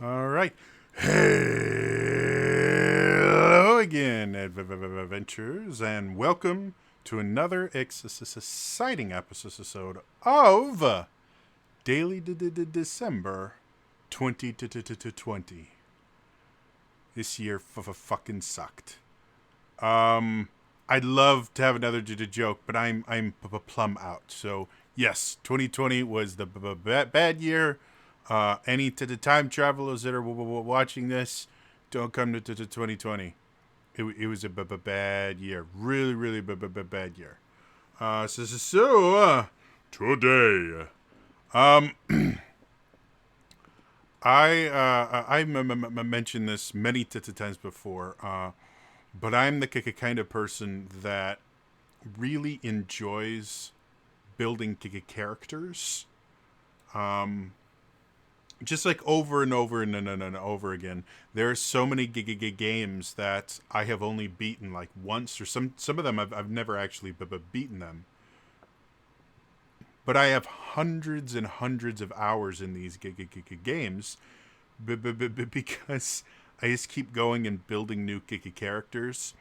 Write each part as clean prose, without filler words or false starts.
All right. Hello again, adventurers, and welcome to another exciting episode of Daily December 2020. This year fucking sucked. I'd love to have another joke, but I'm plumb out. So yes, 2020 was the bad year. Any to the time travelers that are watching this, don't come to 2020. It was a bad year, really bad year. Today, um, I mentioned this many times before. But I'm the kind of person that really enjoys building characters. Um, just like over and over and over again. There are so many games that I have only beaten like once, or some of them I've never actually beaten them. But I have hundreds and hundreds of hours in these games because I just keep going and building new characters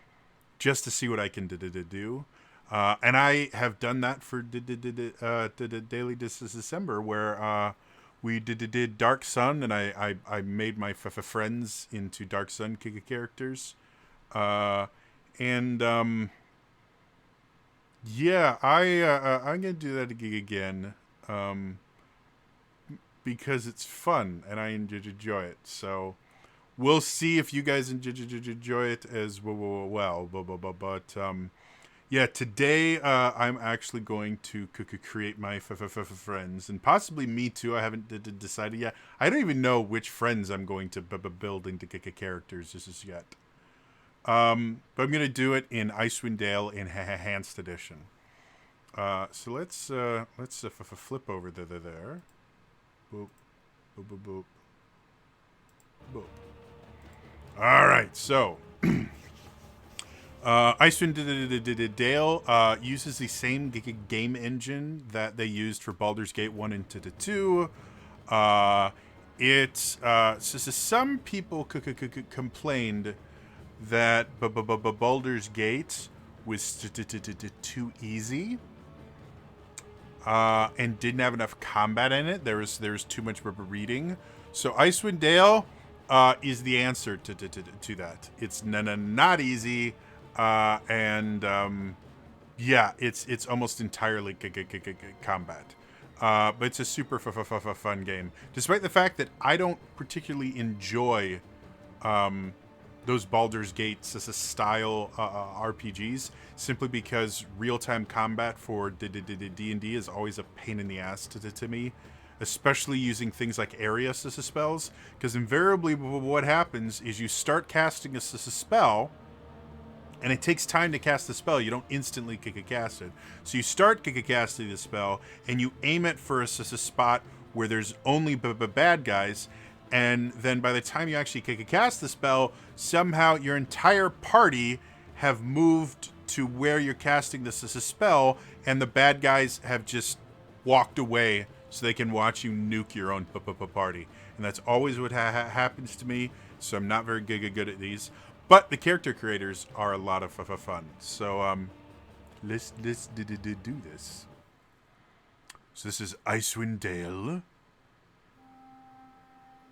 just to see what I can do. And I have done that for Daily December, where we did Dark Sun, and I made my friends into Dark Sun characters. Uh, and yeah, I'm gonna do that again, because it's fun and I enjoy it. So we'll see if you guys enjoy it as well. But yeah, today I'm actually going to create my friends, and possibly me too. I haven't decided yet. I don't even know which friends I'm going to build into characters just yet. But I'm going to do it in Icewind Dale in Enhanced Edition. So let's flip over there. Boop, boop, boop, boop, boop. All right, so Icewind Dale uses the same game engine that they used for Baldur's Gate 1 and 2. Some people complained that Baldur's Gate was too easy, and didn't have enough combat in it. There was too much reading. So Icewind Dale is the answer to that. It's not easy, and yeah, it's almost entirely combat. But it's a super fun game, despite the fact that I don't particularly enjoy those Baldur's Gate style RPGs, simply because real-time combat for D&D is always a pain in the ass to me, especially using things like area spells, because invariably what happens is you start casting a spell, and it takes time to cast the spell. You don't instantly cast it. So you start casting the spell, and you aim it for a spot where there's only bad guys, and then by the time you actually cast the spell, somehow your entire party have moved to where you're casting this spell, and the bad guys have just walked away so they can watch you nuke your own party. And that's always what happens to me, so I'm not very good at these. But the character creators are a lot of fun. So let's do this. So this is Icewind Dale.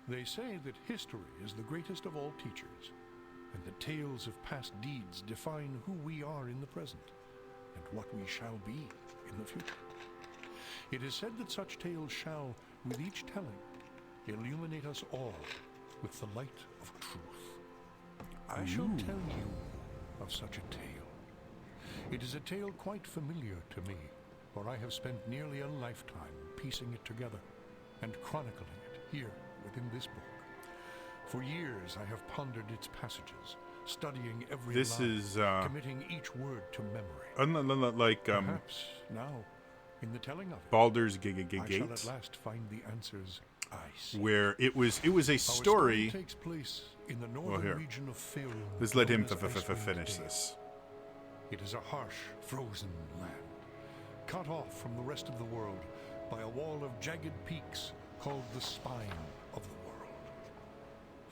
They say that history is the greatest of all teachers, and that tales of past deeds define who we are in the present, and what we shall be in the future. It is said that such tales shall, with each telling, illuminate us all with the light of truth. I shall tell you of such a tale. It is a tale quite familiar to me, for I have spent nearly a lifetime piecing it together and chronicling it here within this book. For years I have pondered its passages, studying every line, committing each word to memory. Like Perhaps now, in the telling of it, Baldur's Gate, I shall at last find the answers I seek. where it was a story. Takes place in the northern region of Phil. Let's let him finish this. It is a harsh, frozen land, cut off from the rest of the world by a wall of jagged peaks called the Spine of the World.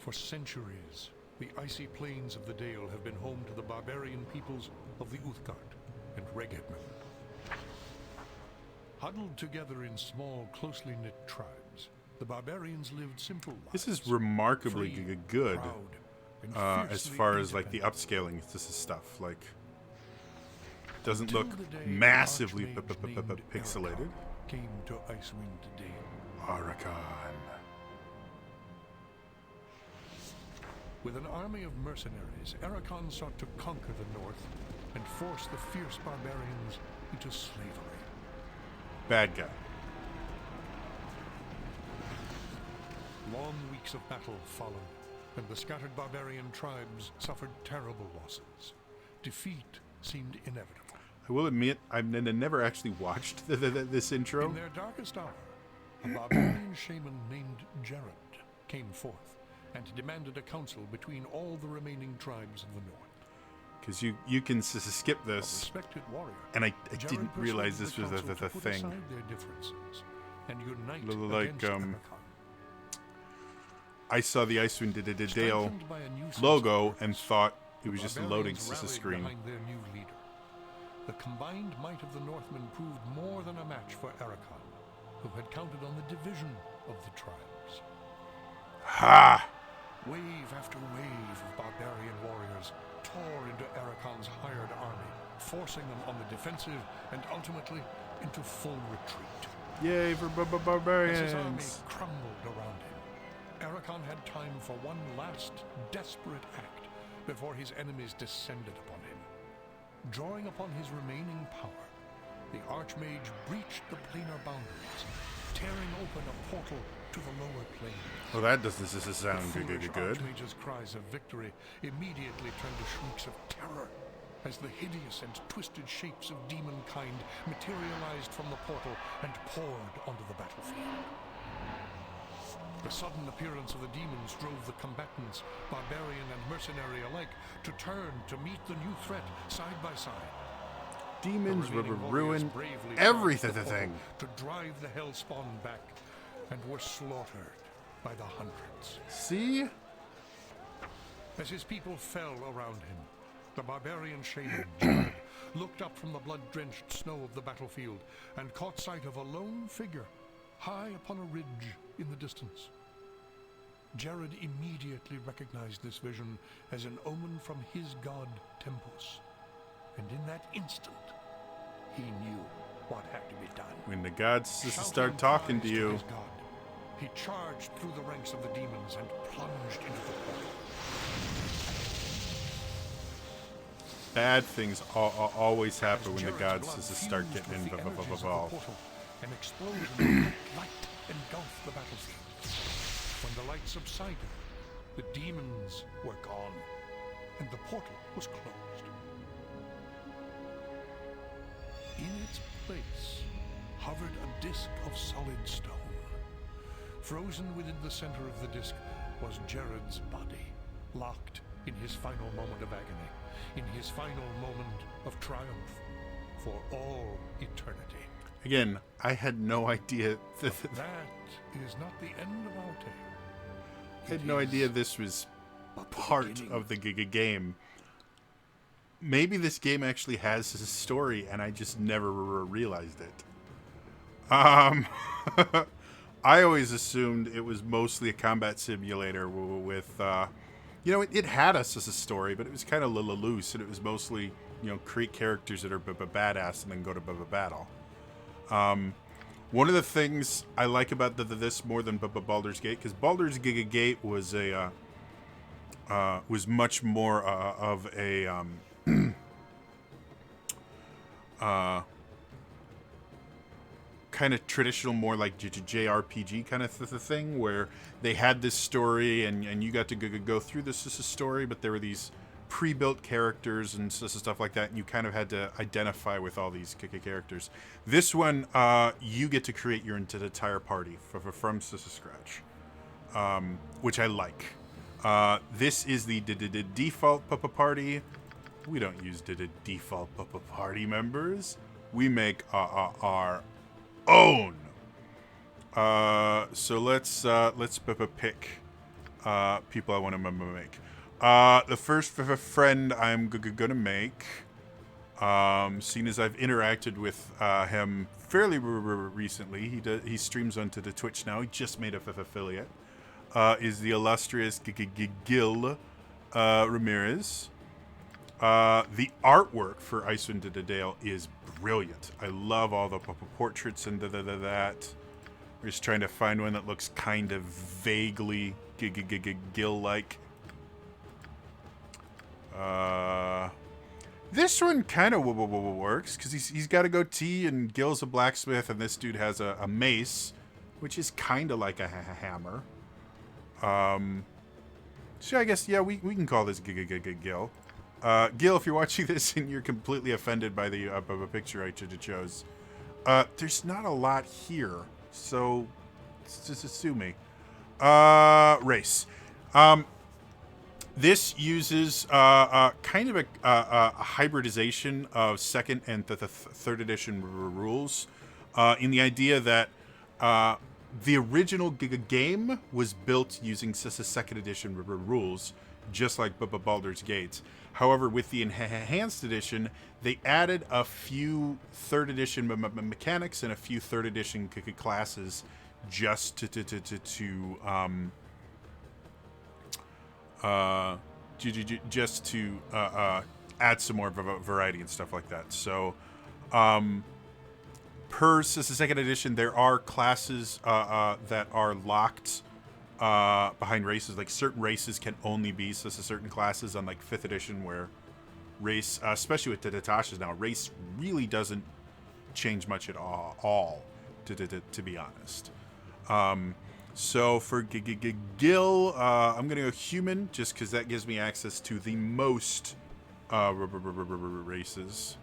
For centuries, the icy plains of the Dale have been home to the barbarian peoples of the Uthgard and Regedman. Huddled together in small, closely knit tribes, the barbarians lived simple lives. This is remarkably free, good proud, and as fiercely far as like the independent. upscaling this is stuff. Like, doesn't Till look the day massively an archmage named pixelated. Eragon came to Icewind Dale. Arakan. With an army of mercenaries, Eragon sought to conquer the north and force the fierce barbarians into slavery. Bad guy. Long weeks of battle followed, and the scattered barbarian tribes suffered terrible losses. Defeat seemed inevitable. I will admit, I've never actually watched this intro. In their darkest hour, a barbarian shaman named Jared came forth and demanded a council between all the remaining tribes of the north. Because you can skip A this, respected warrior, and I Jared didn't realize persuaded this the was council the to put thing. aside their differences and unite Like, against Eragon. I saw the Icewind Dale Strengthened by a new sense of logo purpose, and thought it the was just a barbarians loading rallied screen. behind their new leader. The combined might of the Northmen proved more than a match for Eragon, who had counted on the division of the tribes. Ha! Wave after wave of barbarian warriors tore into Eragon's hired army, forcing them on the defensive and ultimately into full retreat. Yay for As his army barbarians! crumbled around him, Eragon had time for one last desperate act before his enemies descended upon him. Drawing upon his remaining power, the Archmage breached the planar boundaries, tearing open a portal to the lower plane. Well, that doesn't sound The foolish good. Archmage's cries of victory immediately turned to shrieks of terror as the hideous and twisted shapes of demonkind materialized from the portal and poured onto the battlefield. The sudden appearance of the demons drove the combatants, barbarian and mercenary alike, to turn to meet the new threat side by side. Demons The will remaining warriors ruin bravely everything. charged the portal to drive the hellspawn back, and were slaughtered by the hundreds. See? As his people fell around him, the barbarian shaman Jared looked up from the blood-drenched snow of the battlefield and caught sight of a lone figure high upon a ridge in the distance. Jared immediately recognized this vision as an omen from his god Tempus, and in that instant, he knew what had to be done. When the gods just Shouting start talking to cries you, his god, he charged through the ranks of the demons and plunged into the portal. bad things always happen when the Jared's gods blood just start fused getting with the energies of the involved. portal, an explosion of light engulfed the battlefield. When the light subsided, the demons were gone, and the portal was closed. In its place hovered a disk of solid stone. Frozen within the center of the disk was Jared's body, locked in his final moment of agony, in his final moment of triumph for all eternity. Again, I had no idea. That is not the end of our tale. I had no idea this was part of the game. Maybe this game actually has a story, and I just never realized it. I always assumed it was mostly a combat simulator with, it had us as a story, but it was kind of loose, and it was mostly, create characters that are badass and then go to battle. One of the things I like about this more than Baldur's Gate, because Baldur's Gate was was much more of a kind of traditional, more like JRPG kind of thing, where they had this story and you got to go through this story, but there were these pre-built characters and stuff like that, and you kind of had to identify with all these characters. This one, you get to create your entire party from scratch, which I like. This is the default party. We don't use the default party members. We make our own. So let's pick people I want to make. The first friend I'm gonna make, seeing as I've interacted with him fairly recently, he streams onto the Twitch now. He just made a affiliate. Is the illustrious Gil Ramirez. The artwork for Icewind Dale is brilliant. I love all the portraits and that. We're just trying to find one that looks kind of vaguely Gil-like. This one kind of works because he's got a goatee and Gil's a blacksmith, and this dude has a mace, which is kind of like a hammer. So I guess, yeah, we can call this Gil. Gil, if you're watching this and you're completely offended by the picture I chose, there's not a lot here, so just sue me. Race. This uses kind of a hybridization of second and the third edition rules, in the idea that the original game was built using second edition rules, just like Baldur's Gate. However, with the enhanced edition, they added a few third edition mechanics and a few third edition classes just to add some more variety and stuff like that. So, per second edition, there are classes that are locked behind races. Like certain races can only be certain classes, unlike 5th edition, where race, especially with the Natasha's now, race really doesn't change much at all to be honest. So for Gil, I'm going to go human, just because that gives me access to the most races.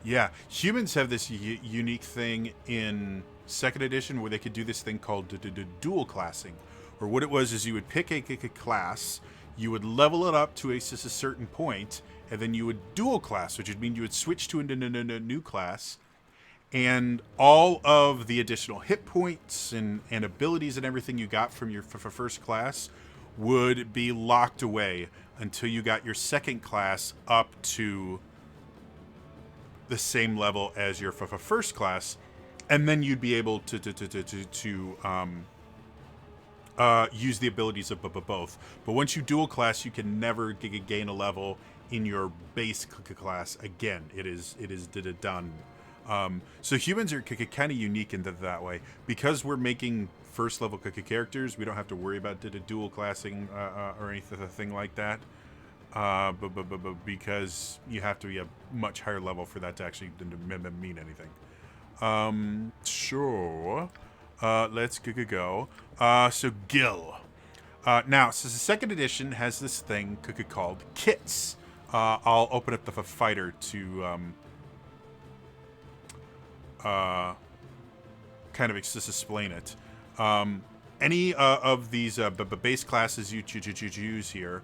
Yeah, humans have this unique thing in second edition where they could do this thing called dual classing, where what it was is you would pick a class, you would level it up to a certain point, and then you would dual class, which would mean you would switch to a new class, and all of the additional hit points and abilities and everything you got from your first class would be locked away until you got your second class up to the same level as your first class, and then you'd be able to use the abilities of both. But once you dual class, you can never gain a level in your base class again. It is done. So humans are kind of unique in that way, because we're making first level characters. We don't have to worry about dual classing or anything like that. But because you have to be a much higher level for that to actually mean anything. Sure. Let's go. So Gil. Now, so the second edition has this thing called kits. I'll open up the fighter to kind of explain it. Any of these base classes you choose here,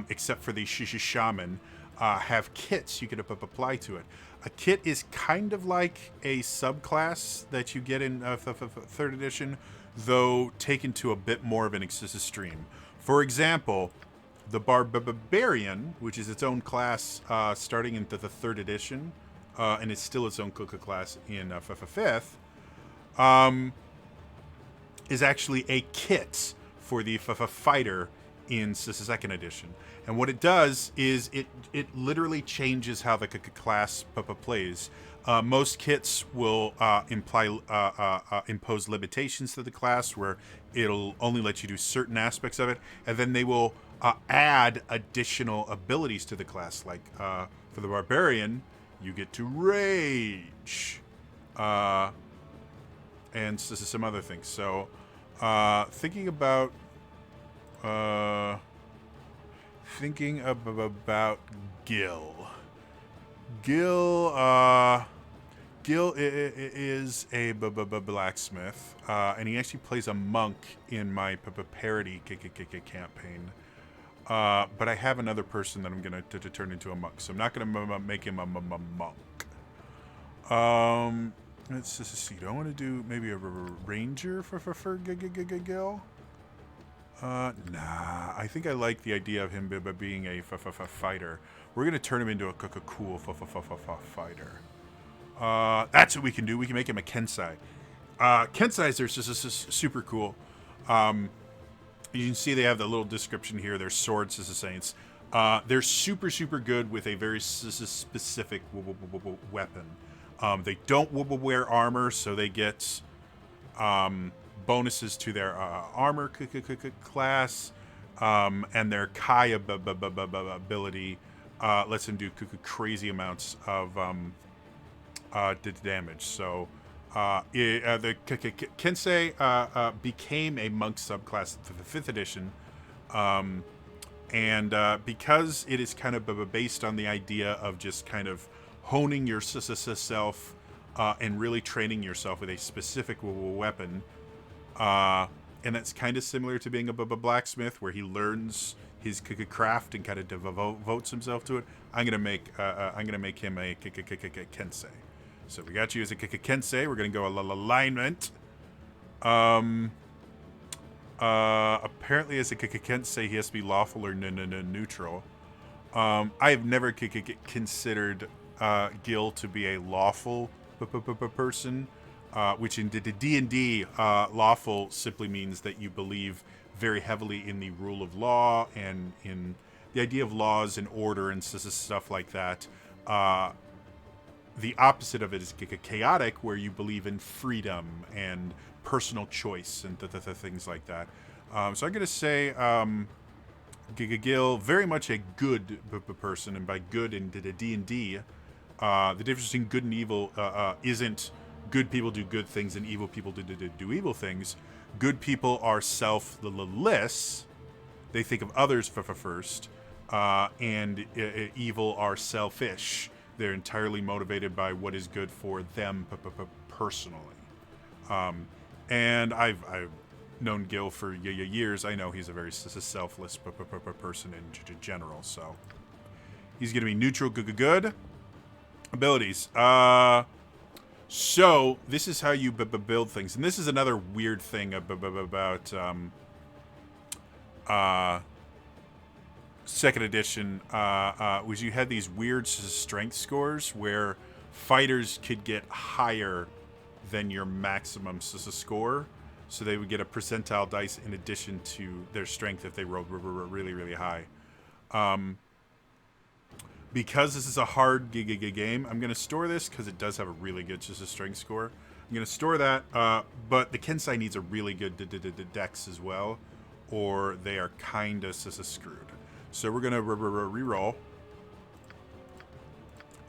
except for the shaman, have kits you can apply to it. A kit is kind of like a subclass that you get in third edition, though taken to a bit more of an extreme. For example, the barbarian, which is its own class starting in the third edition, and it's still its own class in fifth, is actually a kit for the fighter in second edition. And what it does is it literally changes how the class plays. Most kits will impose limitations to the class, where it'll only let you do certain aspects of it, and then they will add additional abilities to the class. Like for the barbarian, you get to rage, and some other things. So thinking about Gil. Gil is a blacksmith, and he actually plays a monk in my parody campaign. But I have another person that I'm going to turn into a monk, so I'm not going to make him a monk. Let's just see. Do I want to do maybe a ranger for Gil? Nah. I think I like the idea of him being a fighter. We're gonna turn him into a cool fighter. That's what we can do. We can make him a Kensei. Kensais are just super cool. You can see they have the little description here. They're swords as the saints. They're super good with a very specific weapon. They don't wear armor, so they get bonuses to their armor class, and their Kai ability lets them do crazy amounts of damage. So the Kensei became a monk subclass for the 5th edition, and because it is kind of based on the idea of just kind of honing your self and really training yourself with a specific weapon, and that's kind of similar to being a blacksmith, where he learns his craft and kind of devotes himself to it. I'm gonna make him a Kensei. So we got you as a Kensei. We're gonna go alignment. Apparently, as a Kensei, he has to be lawful or neutral. I have never considered Gil to be a lawful person, which in D&D, lawful simply means that you believe very heavily in the rule of law and in the idea of laws and order and stuff like that. The opposite of it is chaotic, where you believe in freedom and personal choice and things like that. So I'm going to say Gil, very much a good person, and by good in D&D, the difference between good and evil isn't good people do good things and evil people do evil things. Good people are selfless; they think of others first, and evil are selfish. They're entirely motivated by what is good for them personally. And I've known Gil for years. I know he's a very selfless person in general. So he's going to be neutral, good. Abilities. So this is how you build things. And this is another weird thing about second edition, was you had these weird strength scores where fighters could get higher than your maximum score, so they would get a percentile dice in addition to their strength if they rolled really high. Because this is a hard game, I'm going to store this because it does have a really good strength score. I'm going to store that, but the Kensei needs a really good dex as well, or they are kind of screwed. So we're going to re-roll.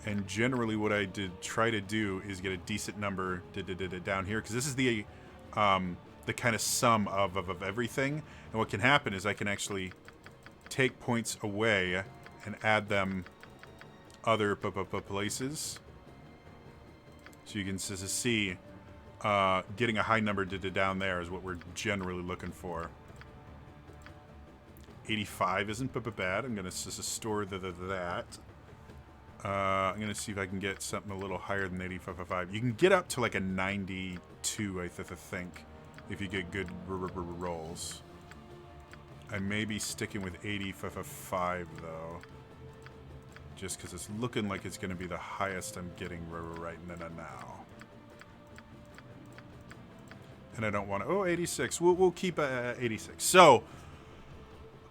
And generally what I try to do is get a decent number down here, because this is the kind of sum of everything. And what can happen is I can actually take points away and add them other places. So you can see getting a high number down there is what we're generally looking for. 85 isn't bad. I'm going to store that. I'm going to see if I can get something a little higher than 85. You can get up to like a 92, I think, if you get good rolls. I may be sticking with 85, though. Just because it's looking like it's going to be the highest I'm getting right now. And I don't want to... Oh, 86. We'll keep 86. So...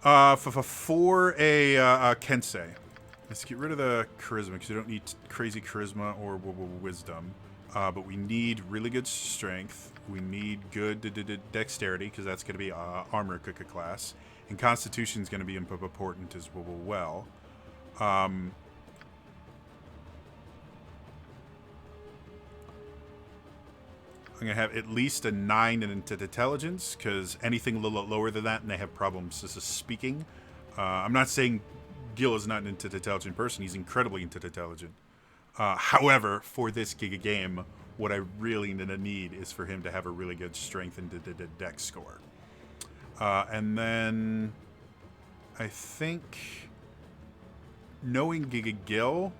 for a Kensei, let's get rid of the charisma, because we don't need crazy charisma or wisdom. But we need really good strength. We need good dexterity, because that's going to be armor class. And constitution is going to be important as well. I'm going to have at least a 9 in intelligence, because anything a little lower than that, and they have problems speaking. I'm not saying Gil is not an intelligent person. He's incredibly intelligent. However, for this game, what I really need is for him to have a really good strength and dex score. And then I think knowing Gil,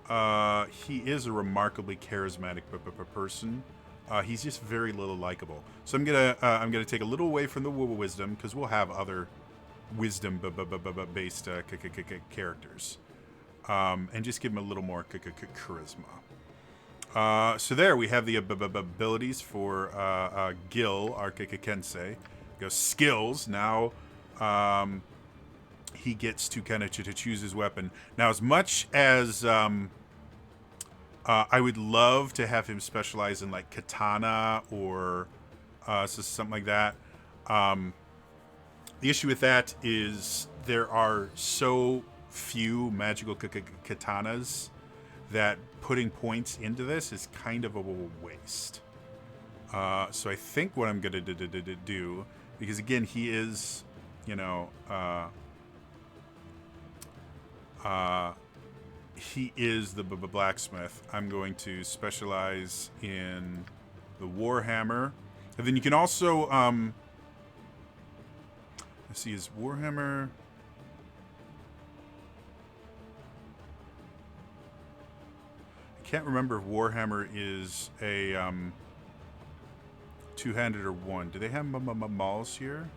He is a remarkably charismatic person. He's just very little likable. So I'm gonna take a little away from the wisdom because we'll have other wisdom based characters, and just give him a little more charisma. So there we have the abilities for Gil, our Kensei. Go skills. Now he gets to kind of to choose his weapon. Now, as much as I would love to have him specialize in like katana or something like that. The issue with that is there are so few magical katanas that putting points into this is kind of a waste. So I think what I'm going to do, because again, he is, you know, he is the blacksmith. I'm going to specialize in the Warhammer. And then you can also, let's see, is Warhammer... I can't remember if Warhammer is a two-handed or one. Do they have mauls here?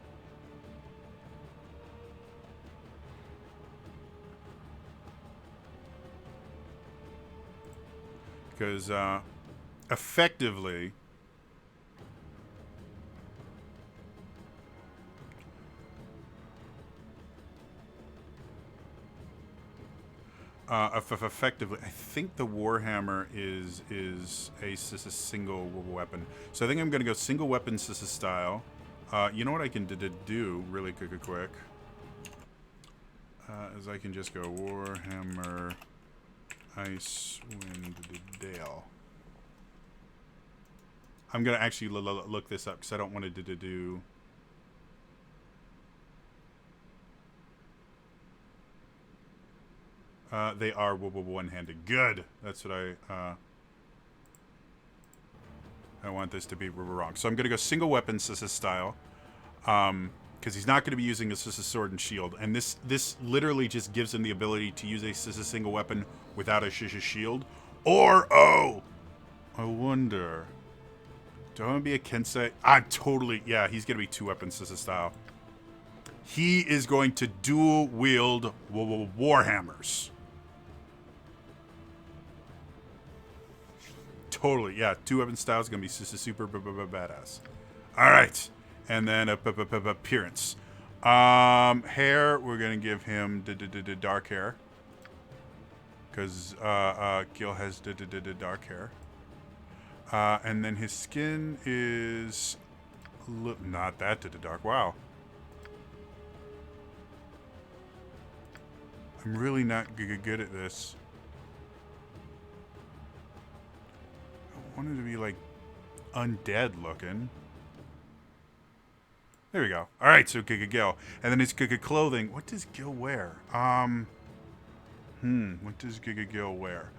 Because effectively, effectively, I think the Warhammer is a single weapon. So I think I'm going to go single weapon style. You know what I can do really quick, is I can just go Warhammer Icewind Dale. I'm going to actually look this up because I don't want to do... they are one-handed. Good. That's what I want this to be wrong. So I'm going to go single weapon style. Because he's not going to be using a sword and shield. And this literally just gives him the ability to use a single weapon without a shield. Or, oh! I wonder... Do I want to be a Kensei? Yeah, he's going to be two weapon style. He is going to dual wield Warhammers. Totally, yeah. Two weapon style is going to be super badass. All right. And then appearance. Hair, we're going to give him dark hair. Because Gil has dark hair. And then his skin is not that dark. Wow. I'm really not good at this. I wanted to be like undead looking. There we go. All right, so Gil. And then his clothing. What does Gil wear? What does Gil wear?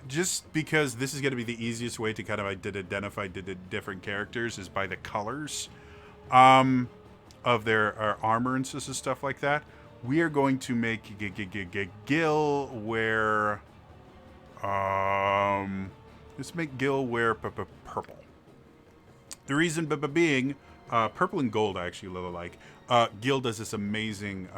Just because this is going to be the easiest way to kind of identify different characters is by the colors of their armor and stuff like that. We are going to make Gil wear... let's make Gil wear purple. The reason being... purple and gold I actually really like. Gil does this amazing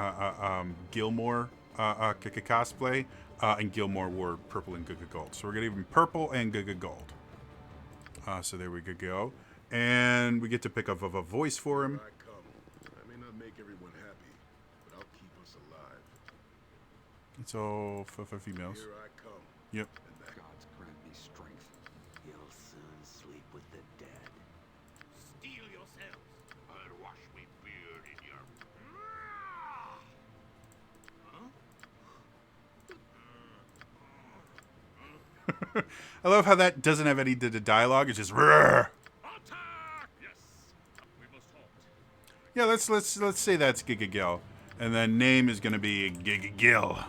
Gilmore cosplay, and Gilmore wore purple and gold. So we're going to give him purple and gold. So there we go. And we get to pick up a voice for him. I may not make everyone happy, but I'll keep us alive. It's all for females. Here I come. Yep. Gods grant me strength. You'll soon sleep with the dead. Steel yourselves. I'll wash me beard in your... I love how that doesn't have any dialogue. It's just Rrr. Attack! Yes. We must halt. Yeah, let's say that's Gil. And then name is going to be Gil.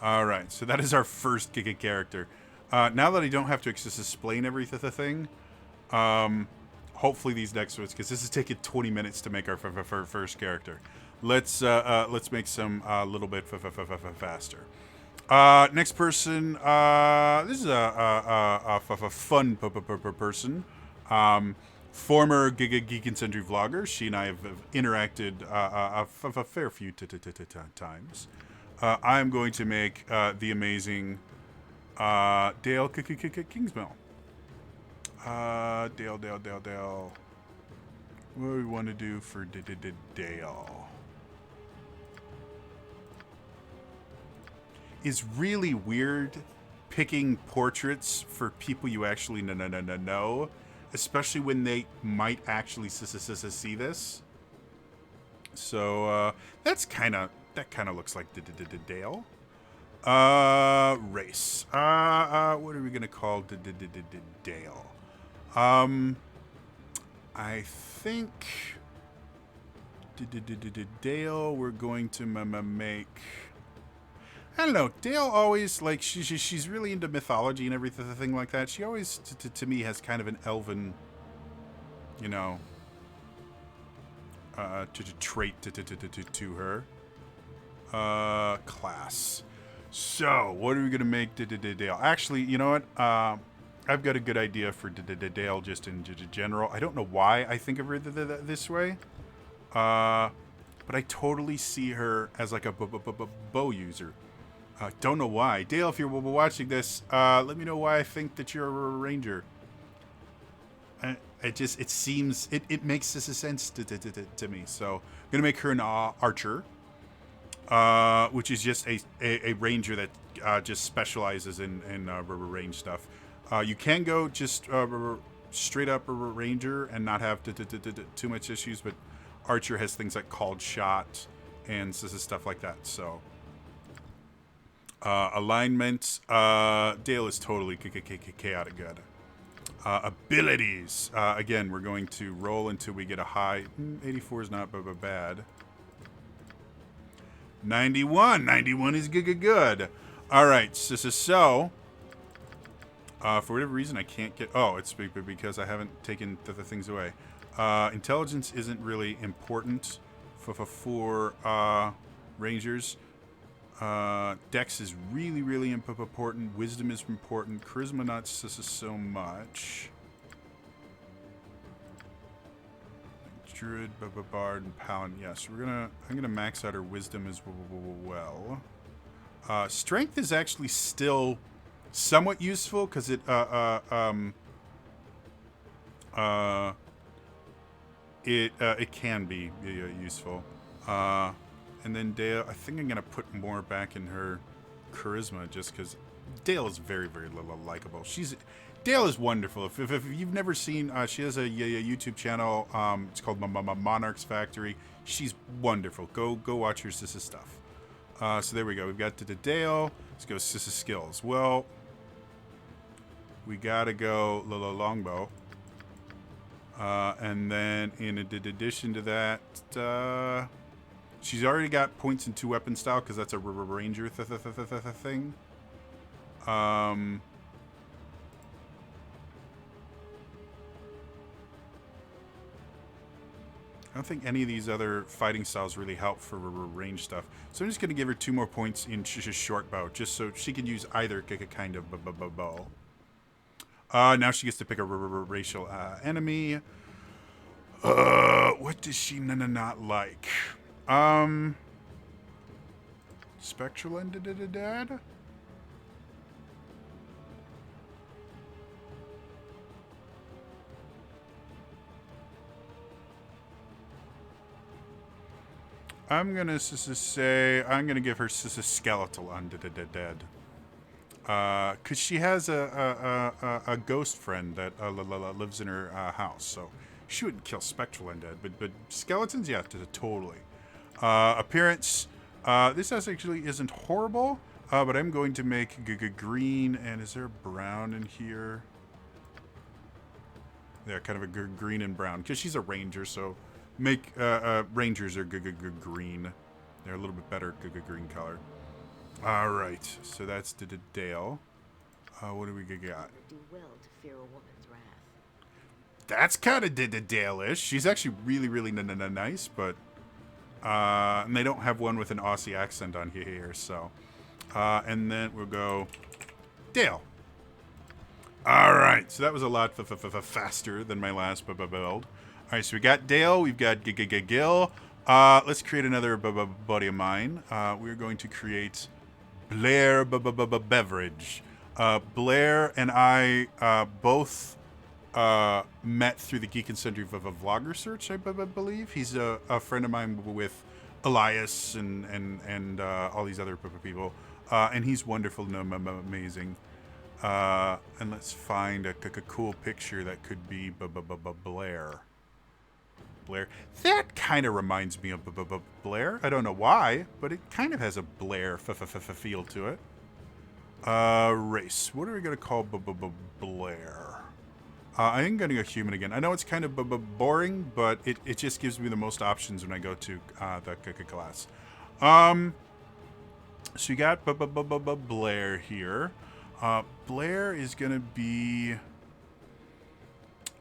All right, so that is our first character. Now that I don't have to explain everything, hopefully these next ones, because this is taking 20 minutes to make our first character. Let's make some a little bit faster. Next person. This is a fun person. Former Geek and Sundry vlogger. She and I have interacted a fair few times. I am going to make the amazing Dale Kingsmill. Dale. What do we want to do for Dale? Is really weird picking portraits for people you actually know, especially when they might actually see this. So that kind of looks like Dale. Race. What are we gonna call Dale? I think Dale. We're going to make. I don't know. Dale always like she's really into mythology and everything like that. She always to me has kind of an elven, you know, trait to her. Class. So what are we gonna make Dale? Actually, you know what? I've got a good idea for Dale just in general. I don't know why I think of her this way, but I totally see her as like a bow user. Don't know why. Dale, if you're watching this, let me know why I think that you're a ranger. It seems it makes sense to me. So I'm gonna make her an archer, which is just a ranger that just specializes in range stuff. You can go just straight up a ranger and not have too much issues, but archer has things like called shot and stuff like that. So. Alignment. Dale is totally chaotic good. Abilities. Again, we're going to roll until we get a high. 84 is not bad. 91. 91 is good. All right. So for whatever reason, I can't get. Oh, it's because I haven't taken the things away. Intelligence isn't really important for rangers. Dex is really important. Wisdom is important. Charisma not so much. Druid, Bard, and Paladin. Yes, I'm gonna max out her wisdom as well. Strength is actually still somewhat useful because it can be useful. And then Dale, I think I'm going to put more back in her charisma just because Dale is very likable. Dale is wonderful. If you've never seen, she has a YouTube channel. It's called Monarch's Factory. She's wonderful. Go watch her Sissa stuff. So there we go. We've got Dale. Let's go Sissa skills. Well, we got to go longbow. And then in addition to that... she's already got points in 2 weapon style because that's a ranger thing. I don't think any of these other fighting styles really help for range stuff. So I'm just going to give her 2 more points in short bow, just so she can use either kind of bow. Now she gets to pick a racial enemy. What does she not like? Spectral ended dad? I'm gonna say I'm gonna give her skeletal undead. Cause she has a ghost friend that lives in her house, so she wouldn't kill spectral undead, but skeletons, yeah, totally. Appearance. This actually isn't horrible, but I'm going to make green. And is there brown in here? Yeah, kind of a green and brown because she's a ranger. So make rangers are green. They're a little bit better green color. All right, so that's Dale. What do we got? Do well to fear a woman's wrath. That's kind of Dale-ish. She's actually really nice, but and they don't have one with an Aussie accent on here, so And then we'll go Dale. All right, so that was a lot faster than my last build. All right, so we got Dale, we've got Gil. Let's create another buddy of mine. We're going to create Blair Beverage. Blair and I both met through the Geek and Sundry Vlogger search, I believe. He's a friend of mine with Elias and all these other people. And he's wonderful, amazing. And let's find a cool picture that could be Blair. Blair. That kind of reminds me of Blair. I don't know why, but it kind of has a Blair feel to it. Race. What are we going to call Blair? I think I'm going to go human again. I know it's kind of boring, but it just gives me the most options when I go to the class. So you got Blair here. Blair is going to be...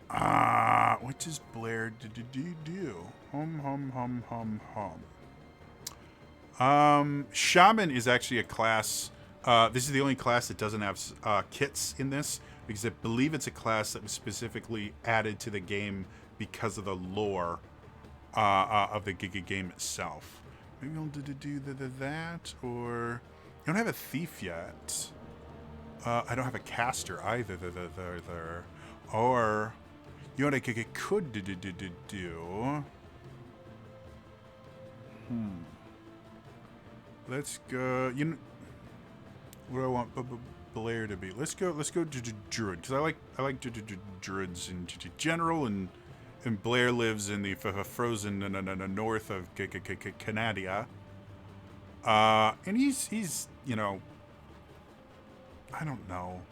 what does Blair do? Shaman is actually a class... this is the only class that doesn't have kits in this, because I believe it's a class that was specifically added to the game because of the lore of the game itself. Maybe we'll do that, or... You don't have a thief yet. I don't have a caster either. Or... You know what I could do? Let's go... You know... What do I want Blair to be? Let's go druid, because I like druids in general, and Blair lives in the frozen north of Canada. And he's you know, I don't know.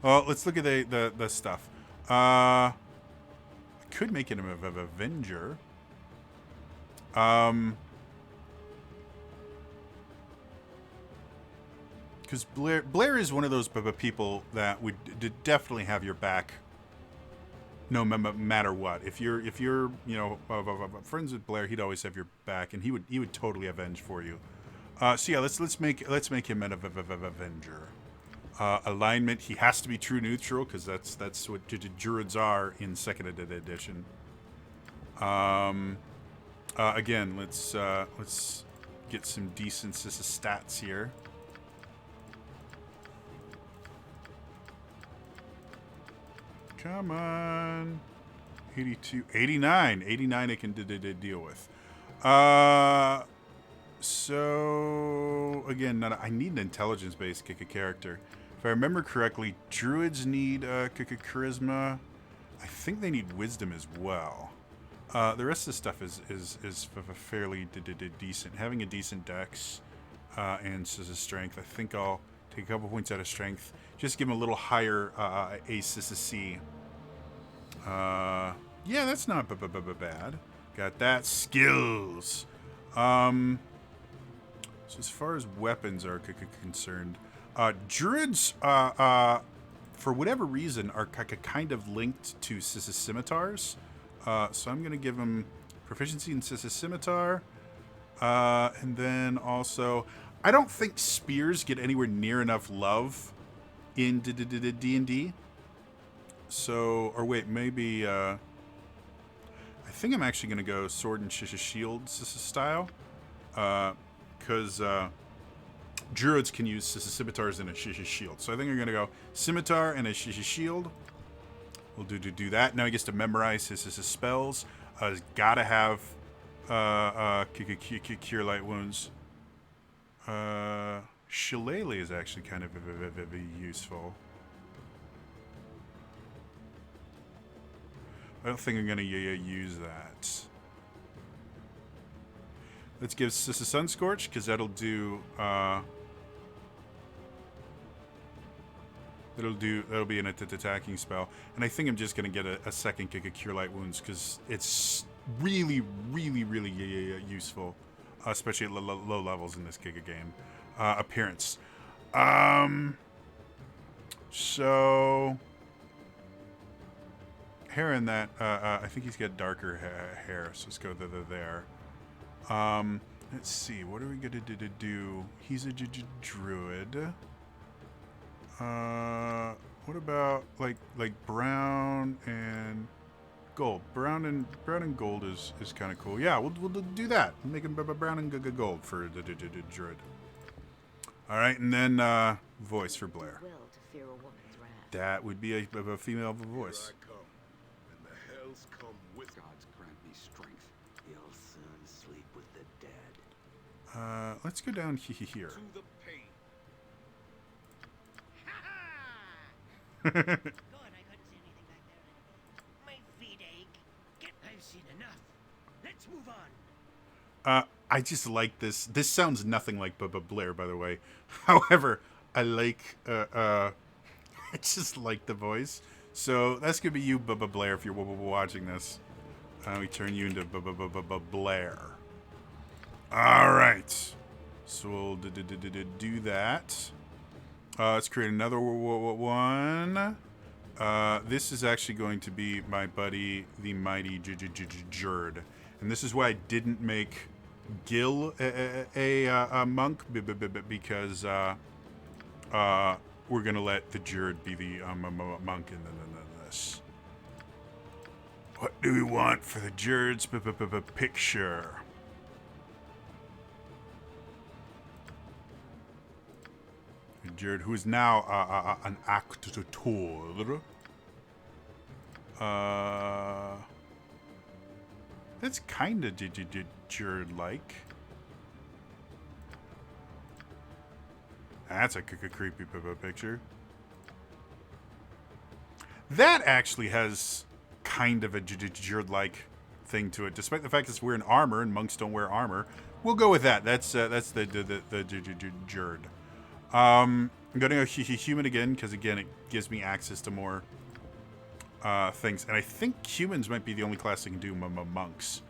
Well, let's look at the stuff. I could make him an Avenger. Because Blair is one of those people that would definitely have your back, no matter what. If you're you know friends with Blair, he'd always have your back, and he would totally avenge for you. So yeah, let's make him an Avenger. Alignment, he has to be true neutral, because that's what druids are in second edition. Again, let's get some decent stats here. Come on. 82, 89. 89 I can deal with. So, again, I need an intelligence-based character. If I remember correctly, druids need charisma. I think they need wisdom as well. The rest of the stuff is fairly decent. Having a decent dex and strength, I think I'll take a couple points out of strength. Just give him a little higher ACC. Yeah, that's not bad. Got that. Skills. So as far as weapons are concerned, druids, for whatever reason, are kind of linked to scimitars. So I'm going to give him proficiency in scimitar. And then also, I don't think spears get anywhere near enough love in D&D. So, or wait, maybe, I think I'm actually going to go sword and shield style. Because druids can use scimitars and a shield. So I think I'm going to go scimitar and a shield. We'll do that. Now he gets to memorize his spells. He's got to have cure light wounds. Shillelagh is actually kind of useful. I don't think I'm going to use that. Let's give Sun Scorch, because that'll do. That'll be an attacking spell, and I think I'm just going to get a second kick of Cure Light Wounds, because it's really useful, especially at low levels in this kick of game. Appearance. So hair in that. I think he's got darker hair, so let's go there. And Let's see. What are we gonna do? He's a druid. What about like brown and gold? Brown and gold is kind of cool. Yeah, we'll do that. Make him brown and gold for the druid. All right, and then voice for Blair. Will to fear a woman's wrath. That would be a female voice. Here I come, and the hells come with me. Gods grant me strength. You'll soon sleep with the dead. Let's go down here. To the pain. God, I couldn't see anything back there. My feet ache. I've seen enough. Let's move on. I just like this. This sounds nothing like Blair, by the way. However, I like. I just like the voice. So that's gonna be you, Blair, if you're watching this. We turn you into Blair. All right. So we'll do that. Let's create another one. This is actually going to be my buddy, the mighty Jerd. And this is why I didn't make Gil a monk, because we're going to let the Jerd be the monk in this. What do we want for the Jerd's picture? Jerd, who is now an actor. That's kind of Jerd-like. That's a creepy picture. That actually has kind of a Jerd-like thing to it, despite the fact it's wearing armor and monks don't wear armor. We'll go with that. That's the Jerd. I'm gonna go human again because again it gives me access to more things, and I think humans might be the only class that can do monks.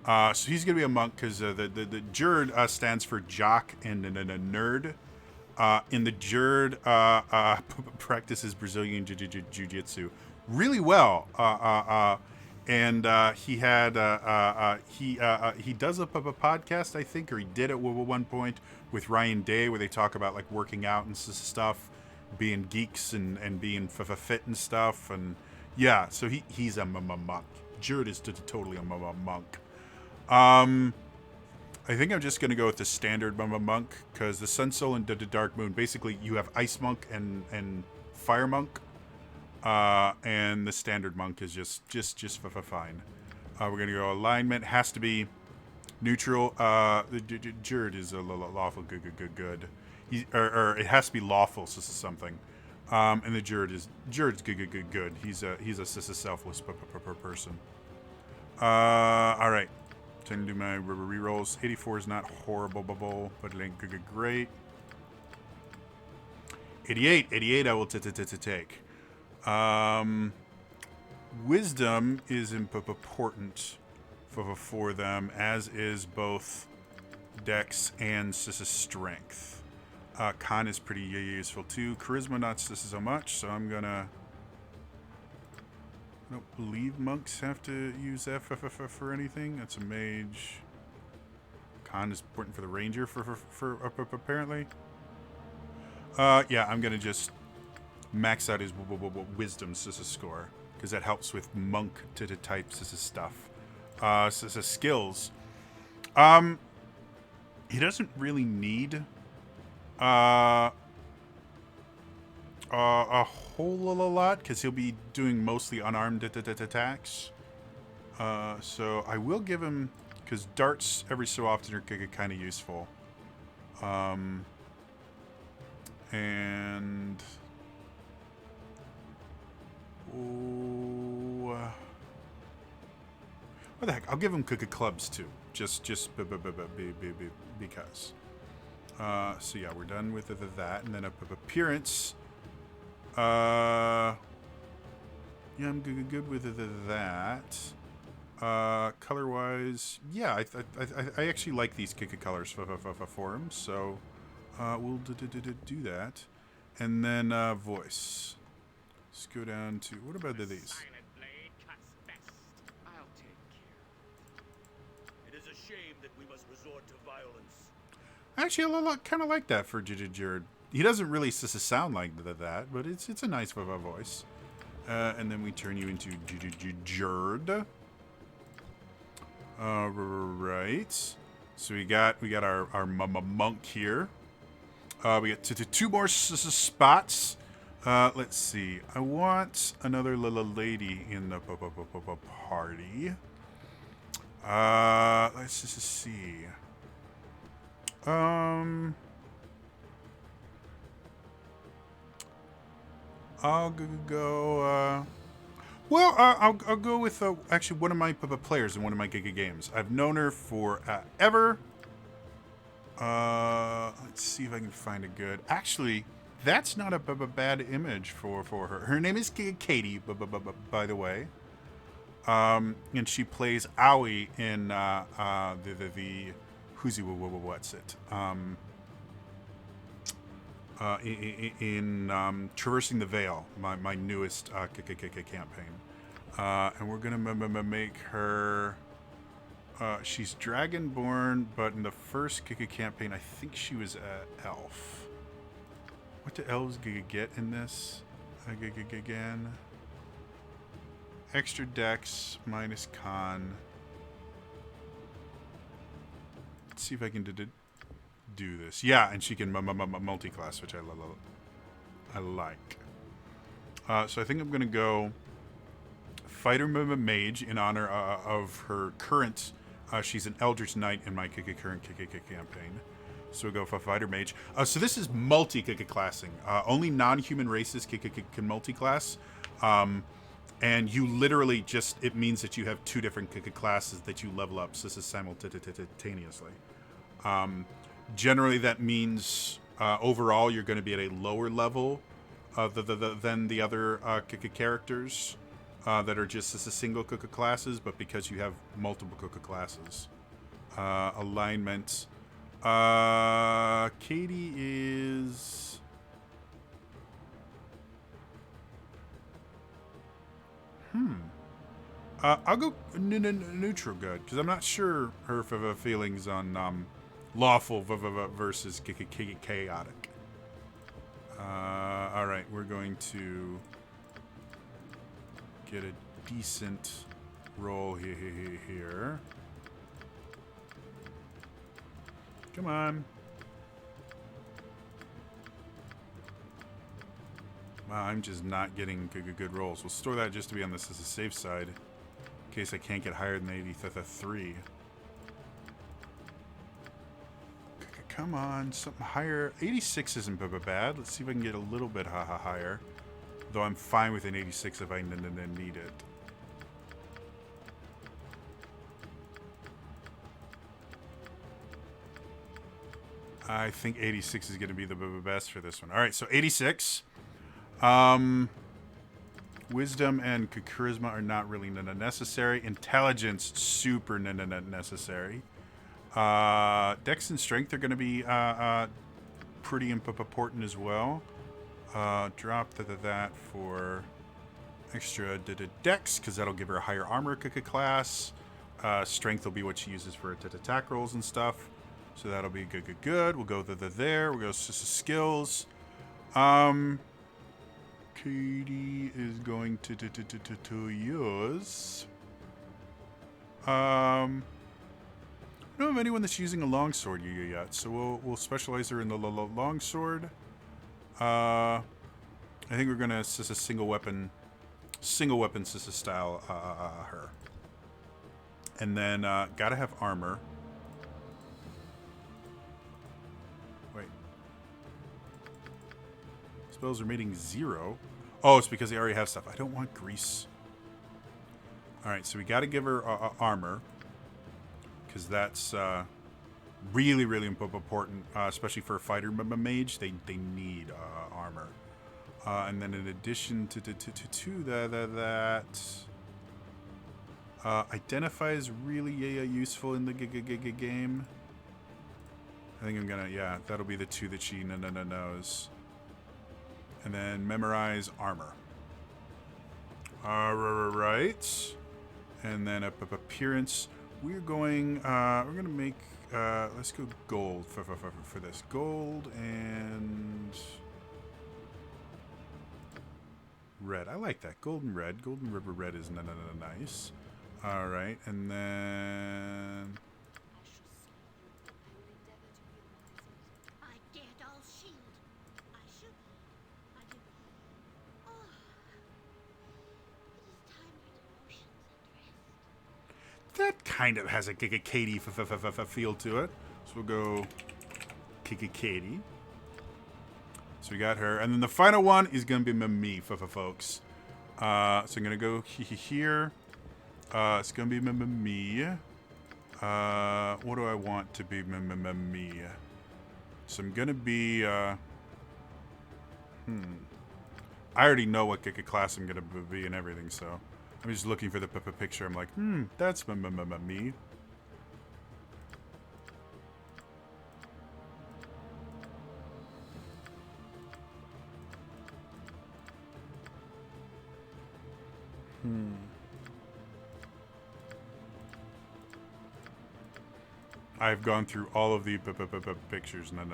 So he's gonna be a monk because the Jerd stands for jock and a nerd. In the Jerd practices Brazilian jiu-jitsu really well, and he had he does a podcast, I think, or he did at one point with Ryan Day, where they talk about like working out and stuff, being geeks and being fit and stuff, and yeah, so he's a monk. Jerd is totally a monk. I think I'm just gonna go with the standard monk because the Sun, Soul, and the Dark Moon. Basically, you have Ice Monk and Fire Monk, and the standard monk is just fine. We're gonna go alignment. Has to be neutral. The Jerd is a lawful good. Or it has to be lawful. So something. And the Jerd's good. He's a selfless person. All right. Time to do my rerolls. 84 is not horrible, but it ain't great. 88 I will take. Wisdom is important for them, as is both Dex and strength. Con is pretty useful too. Charisma not so much, so I'm gonna. I don't believe monks have to use that for anything. That's a mage. Con is important for the ranger for apparently. Yeah, I'm gonna just max out his wisdom score because that helps with monk types stuff. Skills. He doesn't really need a whole lot because he'll be doing mostly unarmed attacks. So I will give him, because darts every so often are kind of useful. And what the heck? I'll give him clubs too, just because. So yeah, we're done with that, and then appearance. Yeah, I'm good with that. Color-wise, yeah, I actually like these colors for him, so we'll do that. And then voice. Let's go down to, what about these? Silent blade cuts best. I'll take care. It is a shame that we must resort to violence. Actually, I kind of like that for Jerd. He doesn't really sound like that, but it's a nice voice. And then we turn you into Jerd. Right. So we got our monk here. We got two more spots. Let's see. I want another little lady in the party. Let's just see. I'll go. Well, I'll go with actually one of my players in one of my Giga games. I've known her for ever. Let's see if I can find a good. Actually, that's not a bad image for her. Her name is Katie, by the way. And she plays Owie in the who's what's it? In Traversing the Veil, my newest campaign. And we're gonna make her. She's Dragonborn, but in the first campaign, I think she was an elf. What do elves get in this? Again. Extra dex minus con. Let's see if I can do this. Yeah, and she can multi-class, which I like. So I think I'm gonna go Fighter Mage in honor of her current. She's an Eldritch Knight in my current campaign. So we'll go for Fighter Mage. So this is multi-classing. Only non-human races can multi-class. And you literally it means that you have two different classes that you level up simultaneously. Generally, that means overall you're going to be at a lower level than the other characters that are just as a single classes, but because you have multiple classes. Alignment. Katie is... I'll go neutral good, because I'm not sure her feelings on lawful versus chaotic. Alright, we're going to get a decent roll here. Come on. Wow, I'm just not getting good rolls. We'll store that just to be on this as a safe side, in case I can't get higher than 83. Come on, something higher. 86 isn't bad. Let's see if I can get a little bit higher. Though I'm fine with an 86 if I need it. I think 86 is going to be the best for this one. All right, so 86. Wisdom and charisma are not really necessary. Intelligence, super necessary. Dex and strength are going to be pretty important as well. Drop that for extra dex, because that'll give her a higher armor class. Strength will be what she uses for attack rolls and stuff. So that'll be good. We'll go there. We'll go skills. Katie is going to use. I don't have anyone that's using a longsword yet, so we'll specialize her in the longsword. I think we're gonna single weapon style her, and then gotta have armor. Wait, spells are rating 0. Oh, it's because they already have stuff. I don't want grease. All right, so we got to give her armor, because that's really important, especially for a fighter mage. They need armor, and then in addition to that, identify is really useful in the game. I think I'm gonna that'll be the two that she knows. And then memorize armor. Right. And then appearance. we're going. We're gonna make. Let's go gold for this. Gold and red. I like that. Gold and red. Golden River red is nice. All right, and then I dared all shield. I should. I do. Oh. It is time for devotions and rest. that kind of has a Katie feel to it. So we'll go Katie. So we got her, and then the final one is gonna be me, folks. So I'm gonna go here. It's gonna be me. What do I want to be me? So I'm gonna be. I already know what class I'm gonna be and everything, so I'm just looking for the picture. I'm like, that's me. I've gone through all of the pictures. No.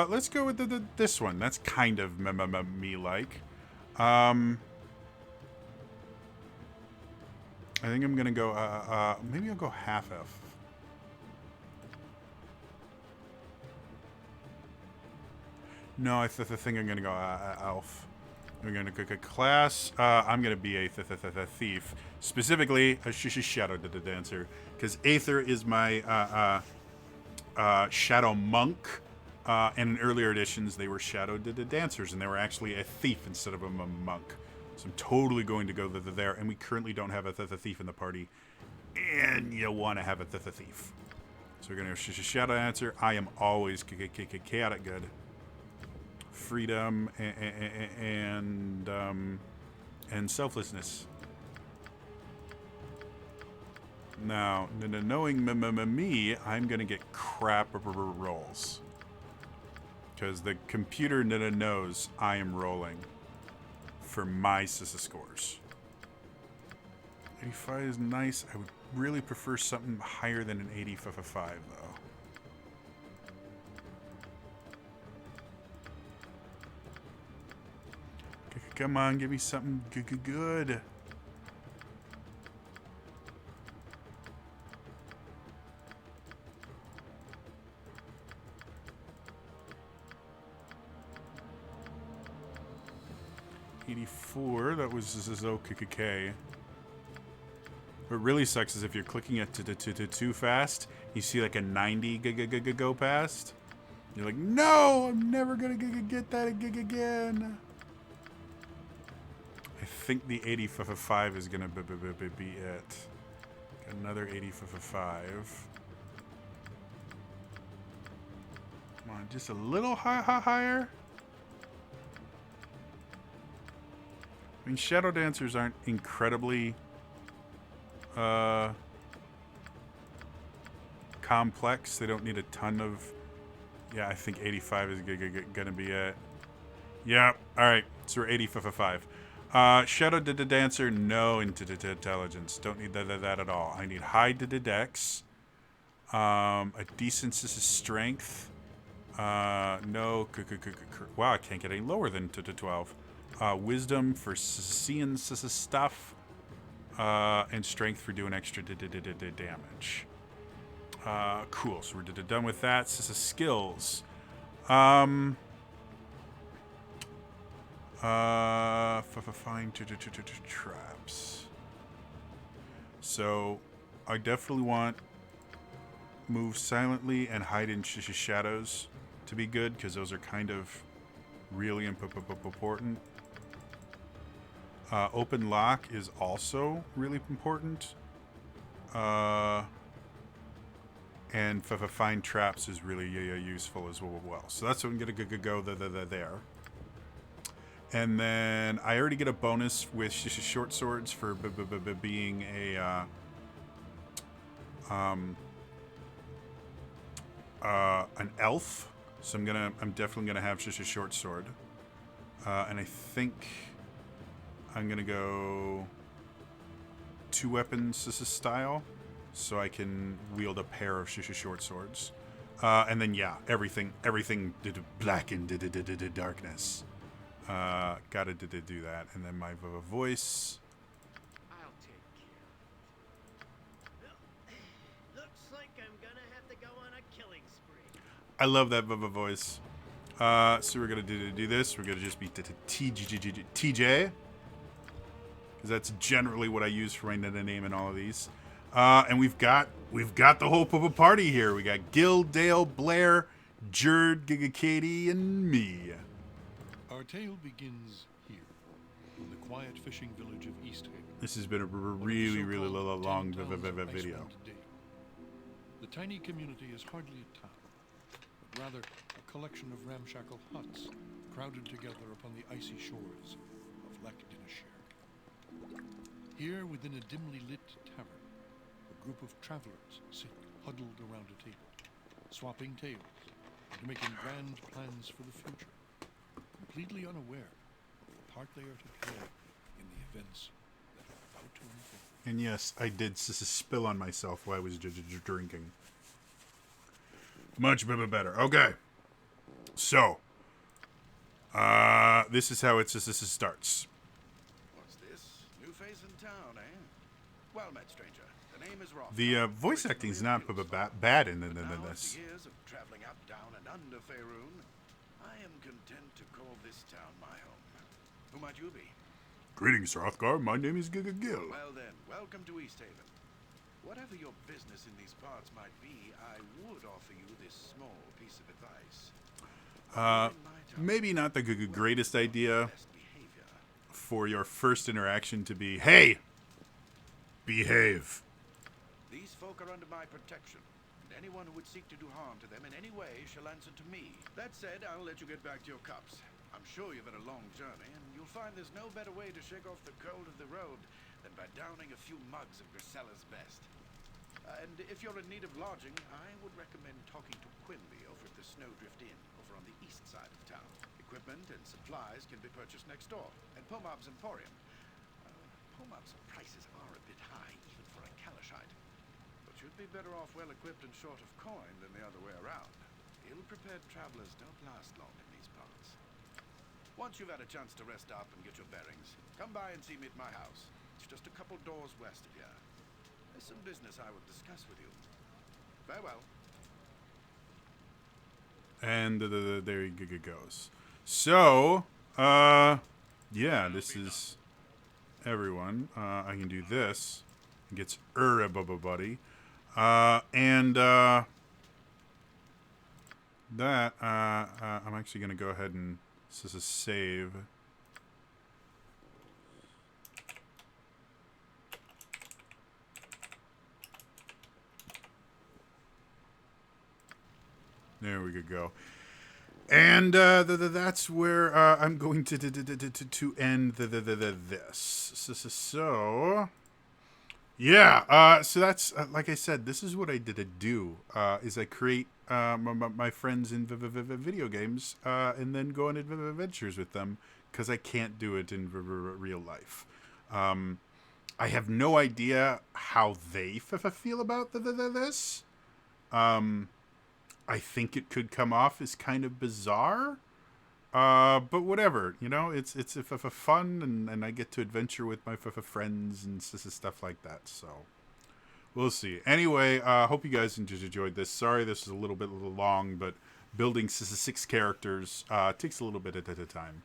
Let's go with this one. That's kind of me-like. I think I'm gonna go. Maybe I'll go half F. No, I think I'm gonna go Elf. We're gonna go class. I'm gonna be a thief, specifically a shadow dancer, because Aether is my shadow monk. And in earlier editions, they were shadow dancers, and they were actually a thief instead of a monk. So I'm totally going to go there. And we currently don't have a thief in the party, and you want to have a thief. So we're gonna go shadow dancer. I am always chaotic good. Freedom and selflessness. Now, knowing me, I'm gonna get crap rolls because the computer knows I am rolling for my SISA scores. 85 is nice. I would really prefer something higher than an 85 though. Come on, give me something good. $84, that was okay. What really sucks is if you're clicking it to too fast, you see like a 90 go past. You're like, no, I'm never gonna get that again. I think the 85 is gonna be it. Another 85. Come on, just a little higher. I mean, shadow dancers aren't incredibly complex. They don't need a ton of. Yeah, I think 85 is gonna be it. Yeah. All right. So we're 85. Shadow dancer, no intelligence. Don't need that at all. I need high dex. A decent strength. No. Wow, I can't get any lower than 12. Wisdom for seeing stuff. And strength for doing extra damage. Cool. So we're done with that. Skills. Find traps. So, I definitely want move silently and hide in shadows to be good, because those are kind of really important. Open lock is also really important. And find traps is really useful as well. So that's what I'm gonna go there. And then I already get a bonus with short swords for being a an elf. So I'm definitely gonna have just a short sword. And I think I'm gonna go two weapons style, so I can wield a pair of short swords. And then yeah, everything did black in darkness. Gotta do that, and then my voice. I'll take care. Well, looks like I'm gonna have to go on a killing spree. I love that voice. So we're gonna do this. We're gonna just be TJ, because that's generally what I use for my name in all of these. And we've got the whole party here. We got Gil, Dale, Blair, Jerd, Giga Katie, and me. Our tale begins here, in the quiet fishing village of Easthaven. This has been a really long video. The tiny community is hardly a town, but rather a collection of ramshackle huts crowded together upon the icy shores of Lac Dineshire. Here, within a dimly lit tavern, a group of travelers sit huddled around a table, swapping tales and making grand plans for the future, completely unaware of the part they are to play in the events that are about to unfold. And yes, I did spill on myself while I was drinking. Much better. Okay. So, this is how it starts. What's this? New face in town, eh? Well met, stranger. The name is Roth. The voice acting is not bad in Now, after this. years of traveling up, down, and under Faerun, I am content to call this town my home. Who might you be? Greetings, Hrothgar. My name is Giga Gil. Well then, welcome to Easthaven. Whatever your business in these parts might be, I would offer you this small piece of advice. Maybe not the greatest idea Best behavior. for your first interaction to be, hey, behave. These folk are under my protection, and anyone who would seek to do harm to them in any way shall answer to me. That said, I'll let you get back to your cups. I'm sure you've had a long journey, and you'll find there's no better way to shake off the cold of the road than by downing a few mugs of Grisella's best. And if you're in need of lodging, I would recommend talking to Quimby over at the Snowdrift Inn, over on the east side of town. Equipment and supplies can be purchased next door, at Pomab's Emporium. Pomab's prices are a bit high, even for a Kalashite. But you'd be better off well-equipped and short of coin than the other way around. Ill-prepared travelers don't last long in these parts. Once you've had a chance to rest up and get your bearings, come by and see me at my house. It's just a couple doors west of here. There's some business I would discuss with you. Farewell. And there he goes. So, yeah, this is everyone. I can do this. It gets buddy. And that, I'm actually going to go ahead and this is a save. There we could go. And that's where I'm going to end this. So yeah. So that's like I said. This is what I do. Is I create my friends in video games and then go on adventures with them because I can't do it in real life. I have no idea how they feel about this. I think it could come off as kind of bizarre, but whatever, you know, it's fun, and I get to adventure with my friends and stuff like that. So we'll see. Anyway, hope you guys enjoyed this. Sorry, this is a little bit long, but building 6 characters takes a little bit at a time.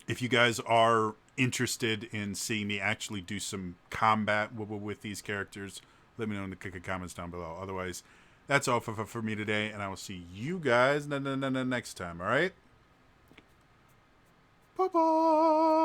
If you guys are interested in seeing me actually do some combat with these characters, let me know in the comments down below. Otherwise, that's all for me today, and I will see you guys next time, all right? Bye-bye!